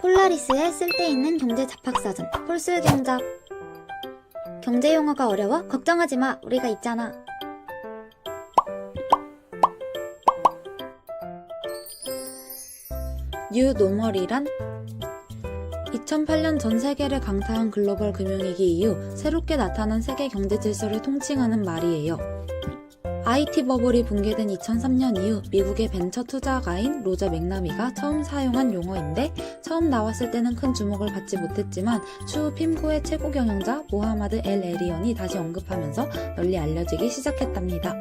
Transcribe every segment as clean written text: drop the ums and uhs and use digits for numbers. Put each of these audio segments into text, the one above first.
폴라리스의 쓸데있는 경제 잡학사전 폴술경잡. 경제 용어가 어려워? 걱정하지 마, 우리가 있잖아. 뉴 노멀이란? 2008년 전 세계를 강타한 글로벌 금융위기 이후 새롭게 나타난 세계 경제 질서를 통칭하는 말이에요. IT 버블이 붕괴된 2003년 이후 미국의 벤처 투자가인 로저 맥나미가 처음 사용한 용어인데, 처음 나왔을 때는 큰 주목을 받지 못했지만 추후 핌코의 최고 경영자 모하마드 엘 에리언이 다시 언급하면서 널리 알려지기 시작했답니다.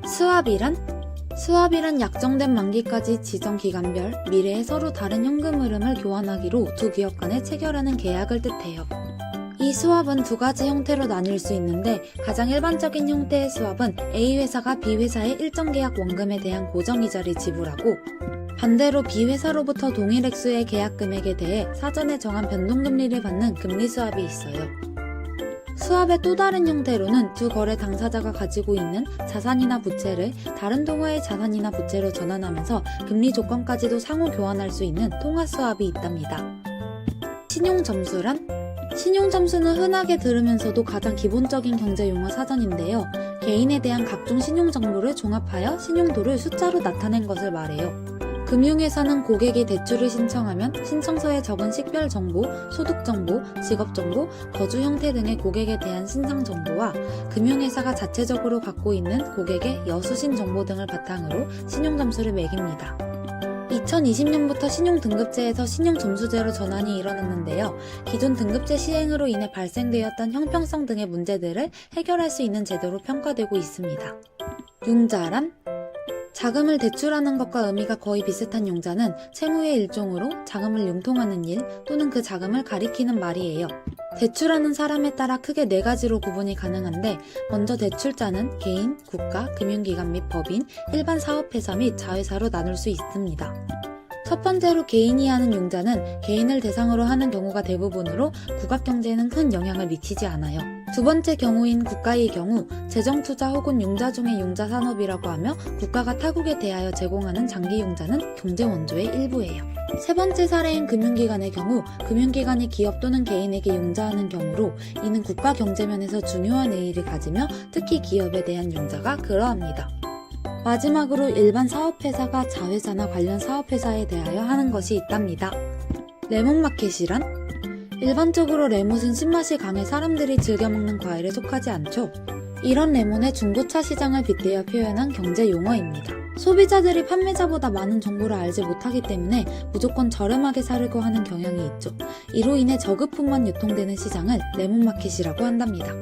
스왑이란 약정된 만기까지 지정 기간별 미래에 서로 다른 현금 흐름을 교환하기로 두 기업 간에 체결하는 계약을 뜻해요. 이 스왑은 두 가지 형태로 나뉠 수 있는데, 가장 일반적인 형태의 스왑은 A회사가 B회사의 일정 계약 원금에 대한 고정이자를 지불하고, 반대로 B회사로부터 동일 액수의 계약 금액에 대해 사전에 정한 변동금리를 받는 금리 스왑이 있어요. 스왑의 또 다른 형태로는 두 거래 당사자가 가지고 있는 자산이나 부채를 다른 동화의 자산이나 부채로 전환하면서 금리 조건까지도 상호 교환할 수 있는 통화 스왑이 있답니다. 신용점수는 흔하게 들으면서도 가장 기본적인 경제 용어 사전인데요. 개인에 대한 각종 신용 정보를 종합하여 신용도를 숫자로 나타낸 것을 말해요. 금융회사는 고객이 대출을 신청하면 신청서에 적은 식별 정보, 소득 정보, 직업 정보, 거주 형태 등의 고객에 대한 신상 정보와 금융회사가 자체적으로 갖고 있는 고객의 여수신 정보 등을 바탕으로 신용점수를 매깁니다. 2020년부터 신용등급제에서 신용점수제로 전환이 일어났는데요. 기존 등급제 시행으로 인해 발생되었던 형평성 등의 문제들을 해결할 수 있는 제도로 평가되고 있습니다. 융자란? 자금을 대출하는 것과 의미가 거의 비슷한 융자는 채무의 일종으로 자금을 융통하는 일 또는 그 자금을 가리키는 말이에요. 대출하는 사람에 따라 크게 네 가지로 구분이 가능한데, 먼저 대출자는 개인, 국가, 금융기관 및 법인, 일반 사업회사 및 자회사로 나눌 수 있습니다. 첫 번째로 개인이 하는 융자는 개인을 대상으로 하는 경우가 대부분으로 국악경제에는 큰 영향을 미치지 않아요. 두 번째 경우인 국가의 경우 재정투자 혹은 융자 중의 융자산업이라고 하며, 국가가 타국에 대하여 제공하는 장기융자는 경제원조의 일부예요. 세 번째 사례인 금융기관의 경우 금융기관이 기업 또는 개인에게 융자하는 경우로, 이는 국가 경제면에서 중요한 의의를 가지며 특히 기업에 대한 융자가 그러합니다. 마지막으로 일반 사업회사가 자회사나 관련 사업회사에 대하여 하는 것이 있답니다. 레몬마켓이란? 일반적으로 레몬은 신맛이 강해 사람들이 즐겨 먹는 과일에 속하지 않죠. 이런 레몬의 중고차 시장을 빗대어 표현한 경제 용어입니다. 소비자들이 판매자보다 많은 정보를 알지 못하기 때문에 무조건 저렴하게 사려고 하는 경향이 있죠. 이로 인해 저급품만 유통되는 시장을 레몬마켓이라고 한답니다.